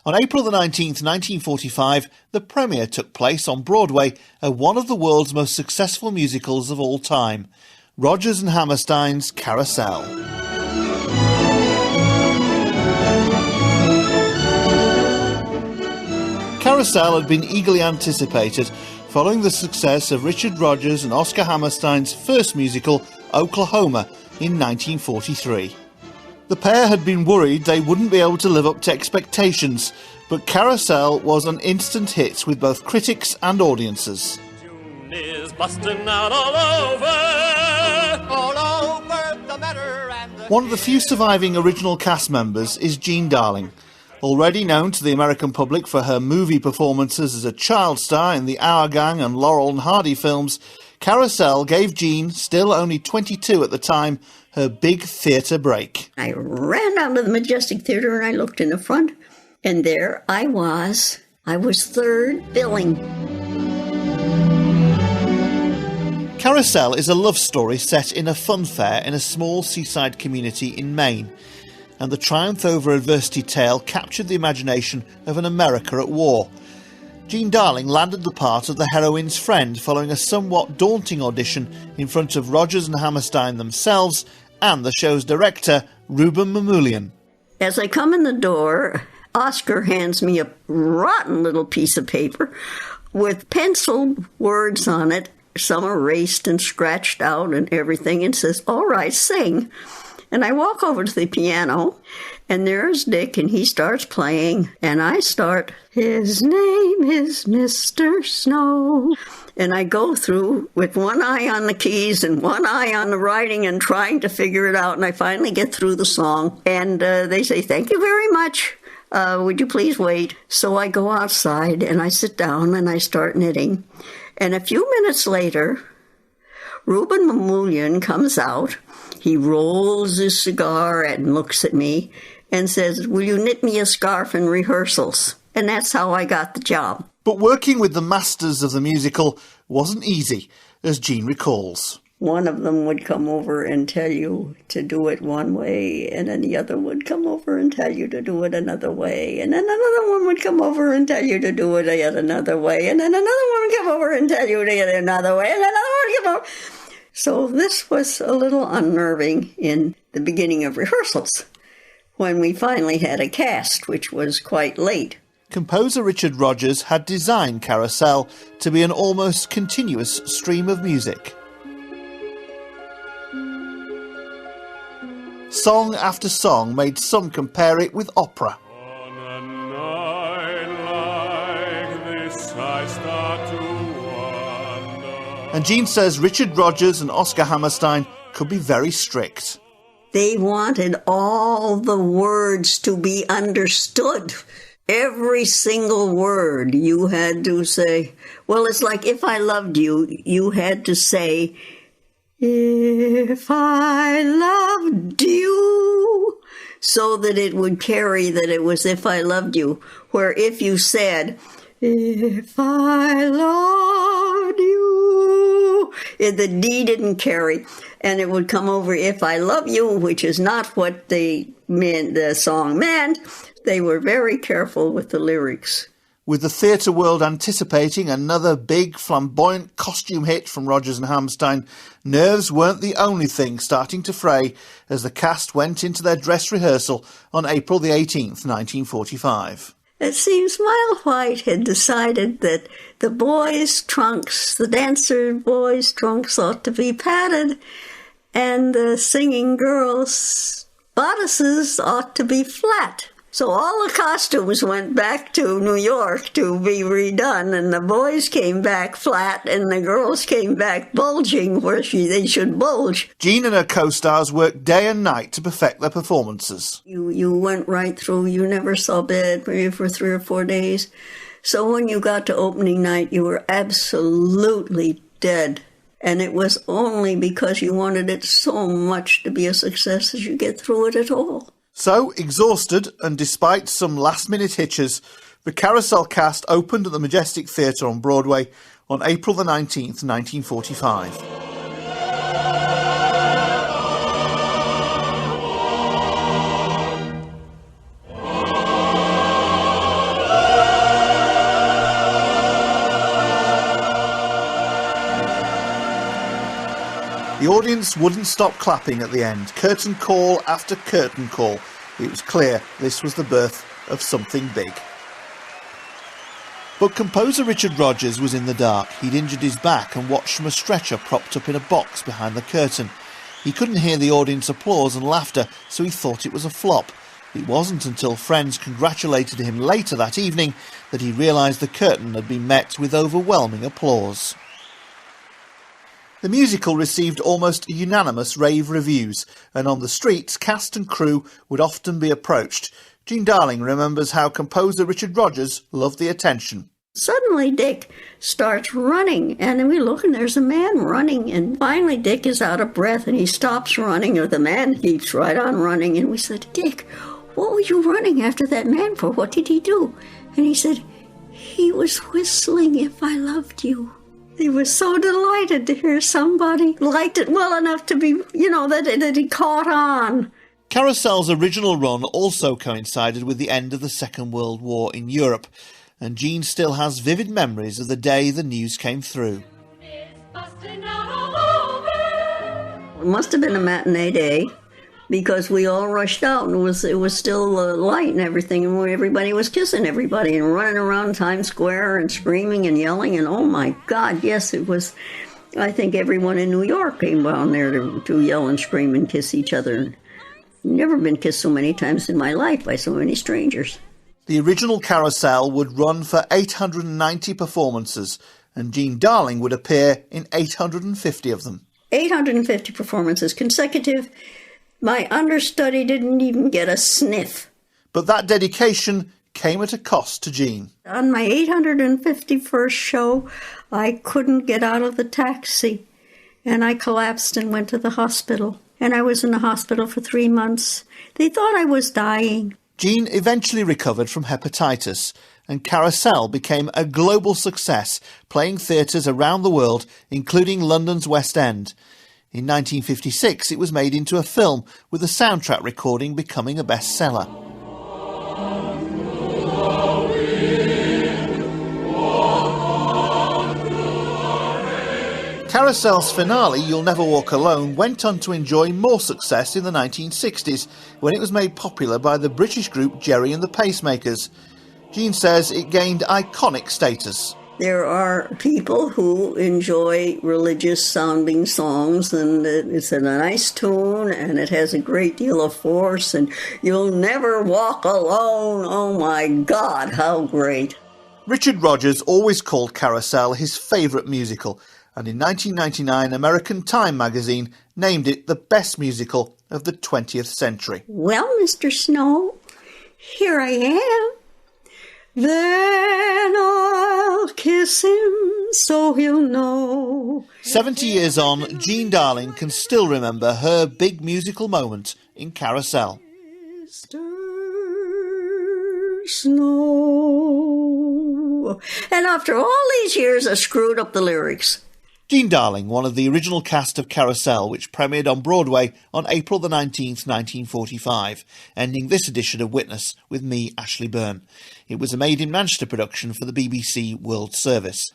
On April the 19th, 1945, the premiere took place on Broadway of one of the world's most successful musicals of all time, Rodgers and Hammerstein's Carousel. Carousel had been eagerly anticipated following the success of Richard Rodgers and Oscar Hammerstein's first musical, Oklahoma, in 1943. The pair had been worried they wouldn't be able to live up to expectations, but Carousel was an instant hit with both critics and audiences. June is busting out all over the matter and the... One of the few surviving original cast members is Jean Darling. Already known to the American public for her movie performances as a child star in the Our Gang and Laurel and Hardy films, Carousel gave Jean, still only 22 at the time, her big theatre break. I ran out of the Majestic Theatre and I looked in the front, and there I was. I was third billing. Carousel is a love story set in a fun fair in a small seaside community in Maine, and the triumph over adversity tale captured the imagination of an America at war. Jean Darling landed the part of the heroine's friend following a somewhat daunting audition in front of Rodgers and Hammerstein themselves and the show's director, Reuben Mamoulian. As I come in the door, Oscar hands me a rotten little piece of paper with penciled words on it, some erased and scratched out and everything, and says, "All right, sing." And I walk over to the piano, and there's Dick, and he starts playing, and I start, "His name is Mr. Snow." And I go through with one eye on the keys and one eye on the writing and trying to figure it out, and I finally get through the song, and they say, "Thank you very much. Would you please wait?" So I go outside, and I sit down, and I start knitting. And a few minutes later, Reuben Mamoulian comes out. He rolls his cigar and looks at me and says, "Will you knit me a scarf in rehearsals?" And that's how I got the job. But working with the masters of the musical wasn't easy, as Jean recalls. One of them would come over and tell you to do it one way, and then the other would come over and tell you to do it another way, and then another one would come over and tell you to do it yet another way, and then another one would come over and tell you to do it another way, and then another one would come over. So this was a little unnerving in the beginning of rehearsals, when we finally had a cast, which was quite late. Composer Richard Rodgers had designed Carousel to be an almost continuous stream of music. Song after song made some compare it with opera. On a night like this, I start to wonder. And Jean says Richard Rodgers and Oscar Hammerstein could be very strict. They wanted all the words to be understood. Every single word you had to say. Well, it's like "If I Loved You," you had to say, "If I loved you," so that it would carry that it was "If I Loved You," where if you said, "If I loved you," the D didn't carry, and it would come over "If I Love You," which is not what the song meant. They were very careful with the lyrics. With the theatre world anticipating another big, flamboyant costume hit from Rodgers and Hammerstein, nerves weren't the only thing starting to fray as the cast went into their dress rehearsal on April the 18th, 1945. It seems Smile White had decided that the boys' trunks, the dancer boys' trunks ought to be padded, and the singing girls' bodices ought to be flat. So all the costumes went back to New York to be redone, and the boys came back flat, and the girls came back bulging where they should bulge. Jean and her co-stars worked day and night to perfect their performances. You went right through. You never saw bed maybe for 3 or 4 days. So when you got to opening night, you were absolutely dead. And it was only because you wanted it so much to be a success as you get through it at all. So, exhausted, and despite some last-minute hitches, the Carousel cast opened at the Majestic Theatre on Broadway on April the 19th, 1945. The audience wouldn't stop clapping at the end. Curtain call after curtain call. It was clear this was the birth of something big. But composer Richard Rodgers was in the dark. He'd injured his back and watched from a stretcher propped up in a box behind the curtain. He couldn't hear the audience applause and laughter, so he thought it was a flop. It wasn't until friends congratulated him later that evening that he realised the curtain had been met with overwhelming applause. The musical received almost unanimous rave reviews, and on the streets, cast and crew would often be approached. Jean Darling remembers how composer Richard Rodgers loved the attention. Suddenly Dick starts running, and we look and there's a man running, and finally Dick is out of breath and he stops running, or the man keeps right on running, and we said, "Dick, what were you running after that man for? What did he do?" And he said, "He was whistling If I Loved You." He was so delighted to hear somebody liked it well enough to be, that he caught on. Carousel's original run also coincided with the end of the Second World War in Europe, and Jean still has vivid memories of the day the news came through. It must have been a matinee day, because we all rushed out, and it was still light and everything, and everybody was kissing everybody and running around Times Square and screaming and yelling, and oh my God, yes, it was. I think everyone in New York came down there to yell and scream and kiss each other. Never been kissed so many times in my life by so many strangers. The original Carousel would run for 890 performances, and Jean Darling would appear in 850 of them. 850 performances consecutive. My understudy didn't even get a sniff. But that dedication came at a cost to Jean. On my 851st show, I couldn't get out of the taxi, and I collapsed and went to the hospital. And I was in the hospital for 3 months. They thought I was dying. Jean eventually recovered from hepatitis, and Carousel became a global success, playing theatres around the world, including London's West End. In 1956, it was made into a film, with the soundtrack recording becoming a bestseller. Carousel's finale, You'll Never Walk Alone, went on to enjoy more success in the 1960s, when it was made popular by the British group Gerry and the Pacemakers. Jean says it gained iconic status. There are people who enjoy religious-sounding songs, and it's a nice tune, and it has a great deal of force, and you'll never walk alone. Oh, my God, how great. Richard Rodgers always called Carousel his favourite musical, and in 1999, American Time magazine named it the best musical of the 20th century. Well, Mr. Snow, here I am. Then I'll kiss him so he'll know. 70 years on, Jean Darling can still remember her big musical moment in Carousel. Mr. Snow. And after all these years, I screwed up the lyrics. Jean Darling, one of the original cast of Carousel, which premiered on Broadway on April the 19th, 1945, ending this edition of Witness with me, Ashley Byrne. It was a made-in-Manchester production for the BBC World Service.